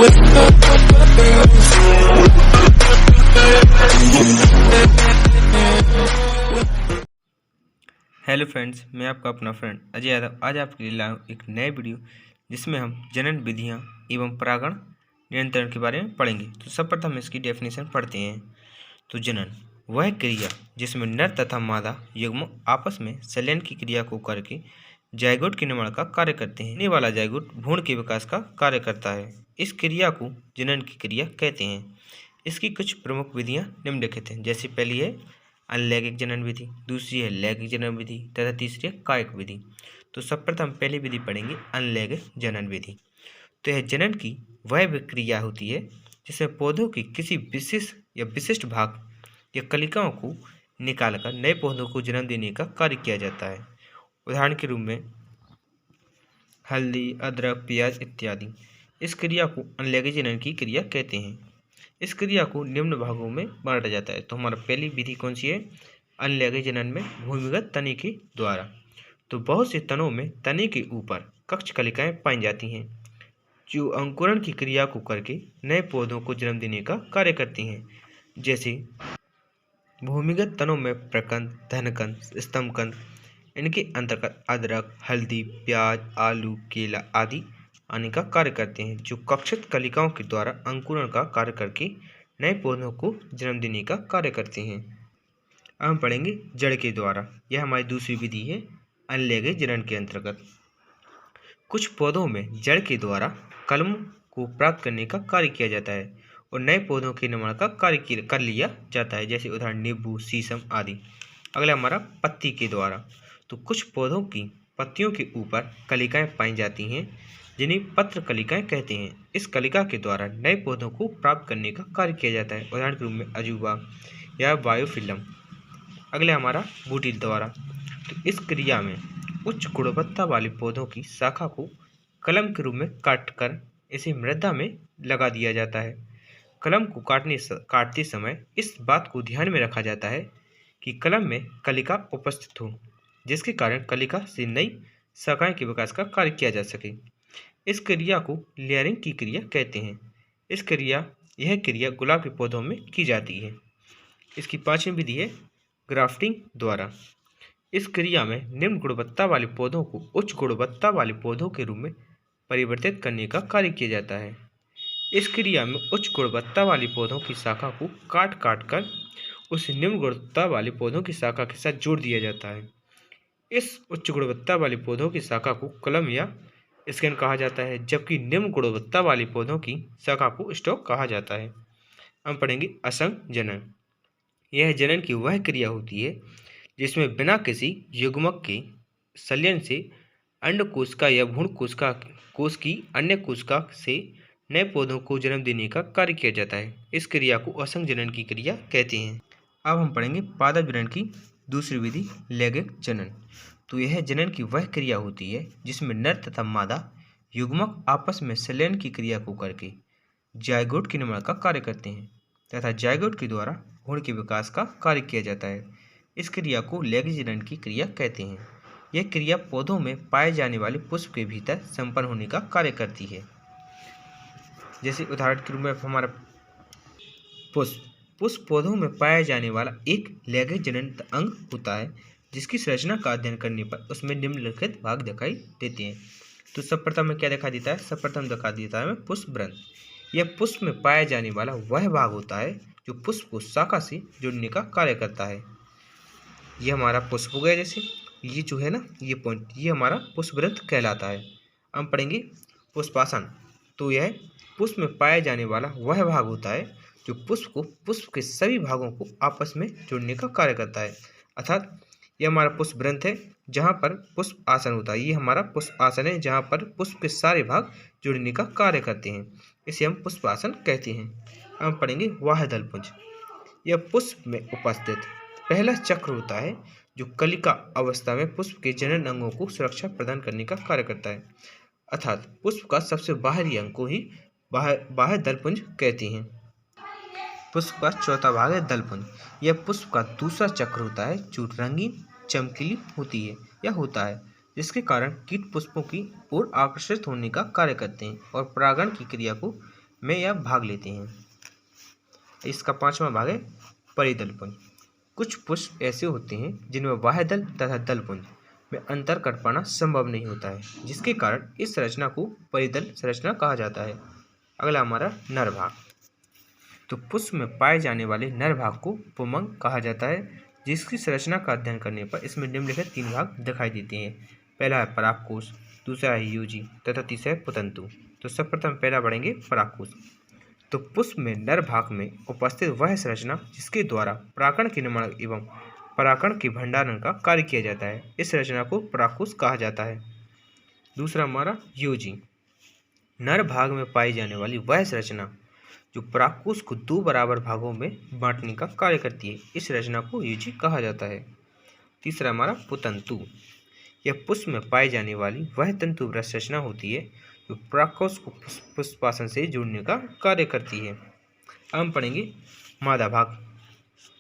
Hello friends, मैं आपका अपना फ्रेंड अजय यादव आज आपके लिए लाया हूँ एक नए वीडियो जिसमें हम जनन विधियाँ एवं परागण नियंत्रण के बारे में पढ़ेंगे। तो सर्वप्रथम इसकी डेफिनेशन पढ़ते हैं। तो जनन वह क्रिया जिसमें नर तथा मादा युग्म आपस में संलयन की क्रिया को करके जायगोट के निर्माण का कार्य करते हैं। वाला जायगोट भ्रूण के विकास का कार्य करता है। इस क्रिया को जनन की क्रिया कहते हैं। इसकी कुछ प्रमुख विधियाँ निम्नलिखित हैं। जैसे पहली है अनलैंगिक जनन विधि, दूसरी है लैंगिक जनन विधि तथा तीसरी है कायिक विधि। तो सर्वप्रथम पहली विधि पढ़ेंगे अनलैंगिक जनन विधि। तो यह जनन की वह प्रक्रिया होती है जिसमें पौधों की किसी विशेष या विशिष्ट भाग या कलिकाओं को निकालकर नए पौधों को जन्म देने का कार्य किया जाता है। उदाहरण के रूप में हल्दी, अदरक, प्याज इत्यादि। इस क्रिया को अनलैंगिक जनन की क्रिया कहते हैं। इस क्रिया को निम्न भागों में बांटा जाता है। तो हमारा पहली विधि कौन सी है? अनलैंगिक जनन में भूमिगत तने के द्वारा। तो बहुत से तनों में तने के ऊपर कक्ष कलिकाएं पाई जाती हैं जो अंकुरण की क्रिया को करके नए पौधों को जन्म देने का कार्य करती हैं। जैसे भूमिगत तनों में प्रकंद, धनकंद, स्तंभकंद, इनके अंतर्गत अदरक, हल्दी, प्याज, आलू, केला आदि आने का कार्य करते हैं जो कक्षित कलिकाओं के द्वारा अंकुरण का कार्य करके नए पौधों को जन्म देने का कार्य करते हैं। अब हम पढ़ेंगे जड़ के द्वारा। यह हमारी दूसरी विधि है अनलैंगिक जनन के अंतर्गत। कुछ पौधों में जड़ के द्वारा कलम को प्राप्त करने का कार्य किया जाता है और नए पौधों के निर्माण का कार्य कर लिया जाता है। जैसे उदाहरण नींबू, शीशम आदि। अगला हमारा पत्ती के द्वारा। तो कुछ पौधों की पत्तियों के ऊपर कलिकाएं पाई जाती हैं जिन्हें पत्र कलिकाएं कहते हैं। इस कलिका के द्वारा नए पौधों को प्राप्त करने का कार्य किया जाता है। उदाहरण के रूप में अजूबा या बायोफिल्म। अगले हमारा बूटी द्वारा। तो इस क्रिया में उच्च गुणवत्ता वाले पौधों की शाखा को कलम के रूप में काटकर इसे मृदा में लगा दिया जाता है। कलम को काटते समय इस बात को ध्यान में रखा जाता है कि कलम में कलिका उपस्थित हो जिसके कारण कलिका से नई शाखाएं के विकास का कार्य किया जा सके। इस क्रिया को लेयरिंग की क्रिया कहते हैं। यह क्रिया गुलाब के पौधों में की जाती है। इसकी पांचवी विधि है ग्राफ्टिंग द्वारा। इस क्रिया में निम्न गुणवत्ता वाले पौधों को उच्च गुणवत्ता वाले पौधों के रूप में परिवर्तित करने का कार्य किया जाता है। इस क्रिया में उच्च गुणवत्ता वाले पौधों की शाखा को काट कर उस निम्न गुणवत्ता वाले पौधों की शाखा के साथ जोड़ दिया जाता है। इस उच्च गुणवत्ता वाले पौधों की शाखा को कलम या स्कैन कहा जाता है, जबकि निम्न गुणवत्ता वाले पौधों की शाखा को स्टॉक कहा जाता है। हम पढ़ेंगे असंग जनन। यह जनन की वह क्रिया होती है जिसमें बिना किसी युग्मक के संलयन से अंडकोश का या भ्रूण कोश की अन्य कोशिका से नए पौधों को जन्म देने का कार्य किया जाता है। इस क्रिया को असंग जनन की क्रिया कहते हैं। अब हम पढ़ेंगे पादप जनन की दूसरी विधि लैंगिक जनन। तो यह जनन की वह क्रिया होती है जिसमें नर तथा मादा युग्मक आपस में संलयन की क्रिया को करके जायगोट के निर्माण का कार्य करते हैं तथा जायगोट के द्वारा भ्रूण के विकास का कार्य किया जाता है। इस क्रिया को लैंगिक जनन की क्रिया कहते हैं। यह क्रिया पौधों में पाए जाने वाले पुष्प के भीतर संपन्न होने का कार्य करती है। जैसे उदाहरण के रूप में हमारा पुष्प पौधों में पाया जाने वाला एक लैंगिक जनन अंग होता है जिसकी संरचना का अध्ययन करने पर उसमें निम्नलिखित भाग दिखाई देते हैं। तो सर्वप्रथम में क्या दिखा देता है? सर्वप्रथम दिखा देता है पुष्प ब्रंथ। यह पुष्प में पाया जाने वाला वह भाग होता है जो पुष्प को शाखा से जोड़ने का कार्य करता है। यह हमारा पुष्प हो गया। जैसे ये जो है ना, ये पॉइंट, ये हमारा पुष्प ब्रंथ कहलाता है। हम पढ़ेंगे पुष्पासन। तो यह पुष्प में पाया जाने वाला वह भाग होता है जो पुष्प के सभी भागों को आपस में जोड़ने का कार्य करता है। अर्थात यह हमारा पुष्प ब्रंथ है जहाँ पर पुष्प आसन होता है। ये हमारा पुष्प आसन है जहाँ पर पुष्प के सारे भाग जुड़ने का कार्य करते हैं। इसे हम पुष्प आसन कहते हैं। हम पढ़ेंगे वाह्य दलपुंज। यह पुष्प में उपस्थित पहला चक्र होता है जो कलिका अवस्था में पुष्प के जनन अंगों को सुरक्षा प्रदान करने का कार्य करता है। अर्थात पुष्प का सबसे बाहरी अंग को ही बाह्य दलपुंज कहते हैं। पुष्प का चौथा भाग है दलपुंज। यह पुष्प का दूसरा चक्र होता है जो रंगीन चमकीली होती है या होता है जिसके कारण कीट पुष्पों की ओर आकर्षित होने का कार्य करते हैं और परागण की क्रिया को में या भाग लेते हैं। इसका 5वां भाग है परिदलपुंज। कुछ पुष्प ऐसे होते हैं जिनमें बाह्य दल तथा दलपुंज में अंतर कर पाना संभव नहीं होता है, जिसके कारण इस संरचना को परिदल संरचना कहा जाता है। अगला हमारा नर भाग। तो पुष्प में पाए जाने वाले नर भाग को पुमंग कहा जाता है, जिसकी संरचना का अध्ययन करने पर इसमें निम्नलिखित 3 भाग दिखाई देते हैं। पहला है परागकोश, दूसरा है यूजी तथा तीसरा है पुतंतु। तो सर्वप्रथम पहला पढ़ेंगे परागकोश। तो पुष्प में नर भाग में उपस्थित वह संरचना जिसके द्वारा परागकण के निर्माण एवं परागकण के भंडारण का कार्य किया जाता है, इस संरचना को परागकोश कहा जाता है। दूसरा हमारा यूजी, नर भाग में पाई जाने वाली वह संरचना जो परागकोश को 2 बराबर भागों में बांटने का कार्य करती है, इस रचना को यूजी कहा जाता है। तीसरा हमारा पुतंतु, यह पुष्प में पाई जाने वाली वह तंतुवृत्त रचना होती है जो परागकोश को पुष्पासन से जोड़ने का कार्य करती है। अब हम पढ़ेंगे मादा भाग।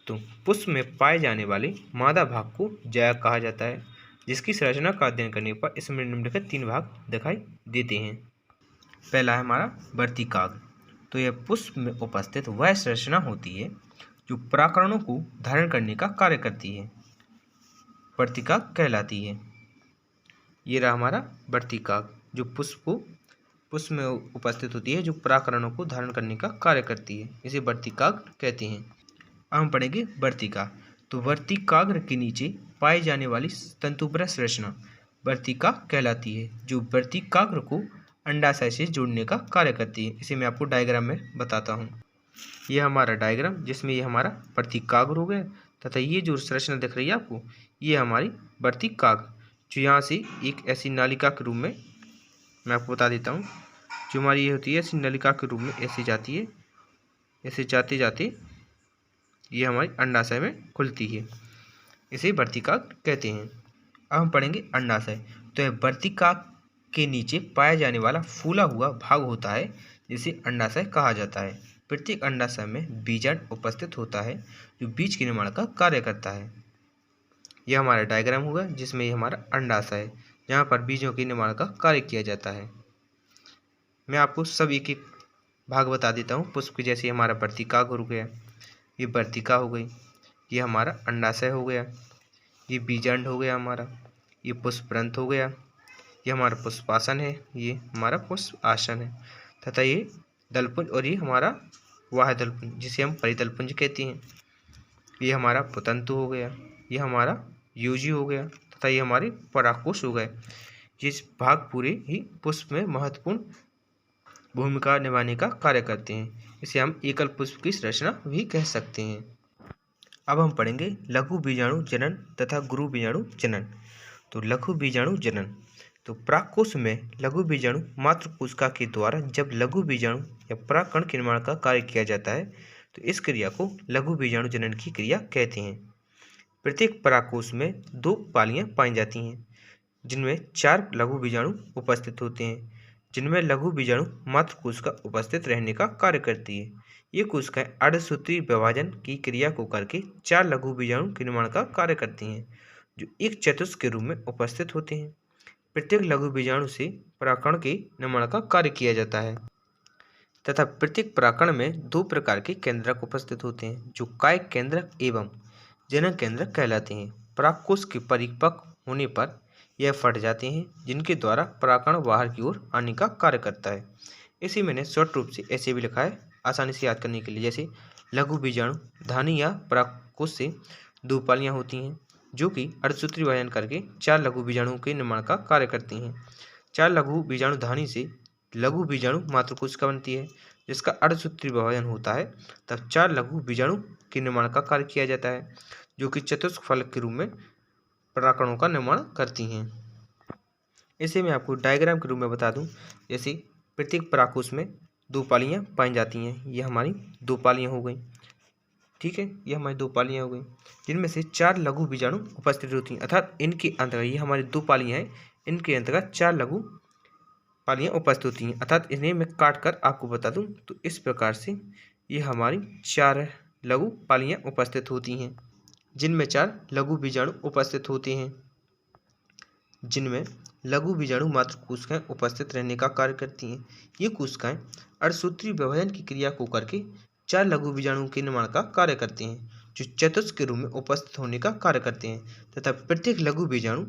तो पुष्प में पाए जाने वाले मादा भाग को जायक कहा जाता है, जिसकी संरचना का अध्ययन करने पर इसमें निम्नलिखित 3 भाग दिखाई देते हैं। पहला है हमारा वर्तिकाग्र। तो यह पुष्प में उपस्थित वह संरचना होती है जो परागकणों को धारण करने का कार्य करती है, वर्तिकाग्र कहलाती है। ये रहा हमारा वर्तिकाग्र, जो पुष्प में उपस्थित होती है जो परागकणों को धारण करने का कार्य करती है, इसे वर्तिकाग्र कहते हैं। अब हम पढ़ेंगे वर्तिका। तो वर्तिकाग्र के नीचे पाई जाने वाली तंतुवृत्त रचना वर्तिका कहलाती है, जो वर्तिकाग्र को अंडाशय से जोड़ने का कार्य करती है। इसे मैं आपको डायग्राम में बताता हूँ। ये हमारा डायग्राम, जिसमें ये हमारा वर्तिकाग्र हो गया तथा ये जो संरचना दिख रही है आपको, ये हमारी वर्तिकाग्र, जो यहाँ से एक ऐसी नालिका के रूप में, मैं आपको बता देता हूँ, जो हमारी ये होती है ऐसी नलिका के रूप में ऐसे जाती है, ऐसे जाते जाते ये हमारी अंडाशय में खुलती है, इसे वर्तिकाग्र कहते हैं। अब हम पढ़ेंगे अंडाशय। तो यह वर्तिकाग्र के नीचे पाया जाने वाला फूला हुआ भाग होता है, जिसे अंडाशय कहा जाता है। प्रत्येक अंडाशय में बीजांड उपस्थित होता है, जो बीज के निर्माण का कार्य करता है। यह हमारा डायग्राम होगा, जिसमें यह हमारा अंडाशय है, जहाँ पर बीजों के निर्माण का कार्य किया जाता है। मैं आपको सब एक एक भाग बता देता हूँ पुष्प के। जैसे हमारा वर्तिकाग्र हो गया, ये वर्तिका हो गई, ये हमारा अंडाशय हो गया, ये बीजांड हो गया हमारा, ये पुष्परंध्र हो गया, ये हमारा पुष्पासन है, ये हमारा पुष्प आसन है, तथा ये दलपुंज और ये हमारा वाह्य दलपुंज, जिसे हम परिदलपुंज कहते हैं। ये हमारा पुतंतु हो गया, ये हमारा यूजी हो गया, तथा ये हमारे परागकोश हो गए। ये भाग पूरे ही पुष्प में महत्वपूर्ण भूमिका निभाने का कार्य करते हैं। इसे हम एकल पुष्प की संरचना भी कह सकते हैं। अब हम पढ़ेंगे लघु बीजाणु जनन तथा गुरु बीजाणु जनन। तो लघु बीजाणु जनन, तो परागकोश में लघु बीजाणु मात्र कोशिका के द्वारा जब लघु बीजाणु या परागकण के निर्माण का कार्य किया जाता है, तो इस क्रिया को लघु बीजाणु जनन की क्रिया कहते हैं। प्रत्येक परागकोश में 2 पालियां पाई जाती हैं, जिनमें 4 लघु बीजाणु उपस्थित होते हैं, जिनमें लघु बीजाणु मात्र कोशिका उपस्थित रहने का कार्य करती है। ये कोशिकाएं अर्धसूत्री विभाजन की क्रिया को करके 4 लघु बीजाणु के निर्माण का कार्य करती हैं, जो एक चतुष्क के रूप में उपस्थित होते हैं। प्रत्येक लघु बीजाणु से परागकण के निर्माण का कार्य किया जाता है, तथा प्रत्येक परागकण में 2 प्रकार के केंद्रक उपस्थित होते हैं, जो कायिक केंद्रक एवं जनक केंद्रक कहलाते हैं। परागकोश के परिपक्व होने पर यह फट जाते हैं, जिनके द्वारा परागकण बाहर की ओर आने का कार्य करता है। इसे मैंने शॉर्ट रूप से ऐसे भी लिखा है आसानी से याद करने के लिए। जैसे लघु बीजाणु धानी या परागकोश से 2 पालियां होती हैं, जो कि अर्धसूत्री विभाजन करके 4 लघु बीजाणुओं के निर्माण का कार्य करती हैं। 4 लघु बीजाणु धानी से लघु बीजाणु मात्र कोशिका बनती है, जिसका अर्धसूत्री विभाजन होता है, तब 4 लघु बीजाणु के निर्माण का कार्य किया जाता है, जो कि चतुष्क फलक के रूप में परागकणों का निर्माण करती हैं। इसे मैं आपको डायग्राम के रूप में बता दूं। जैसे प्रत्येक परागकोश में 2 पालियां पाई जाती हैं, ये हमारी 2 पालियां हो गई, ठीक है, ये हमारी 2 पालियां हो गई, जिनमें से 4 लघु बीजाणु उपस्थित होती हैं, अर्थात इनके अंतर्गत, ये हमारी 2 पालियां हैं, इनके अंतर्गत 4 लघु पालियां उपस्थित होती हैं। अर्थात इन्हें मैं काट कर आपको बता दूं तो इस प्रकार से ये हमारी 4 लघु पालियां उपस्थित होती हैं, जिनमें 4 लघु बीजाणु उपस्थित होते हैं, जिनमें लघु बीजाणु मात्र कोशिकाएं उपस्थित रहने का कार्य करती हैं। ये कोशिकाएं अर्धसूत्रीय विभाजन की क्रिया को करके 4 लघु बीजाणुओं के निर्माण का कार्य करते हैं, जो चतुष्क के रूप में उपस्थित होने का कार्य करते हैं, तथा प्रत्येक लघु बीजाणु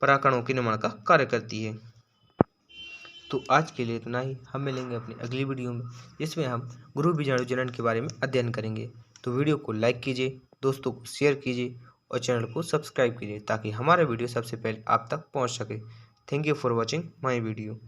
परागकणों के निर्माण का कार्य करती है। तो आज के लिए इतना ही। हम मिलेंगे अपनी अगली वीडियो में, जिसमें हम गुरु बीजाणु जनन के बारे में अध्ययन करेंगे। तो वीडियो को लाइक कीजिए, दोस्तों को शेयर कीजिए और चैनल को सब्सक्राइब कीजिए, ताकि हमारा वीडियो सबसे पहले आप तक पहुंच सके। Thank you for watching my video.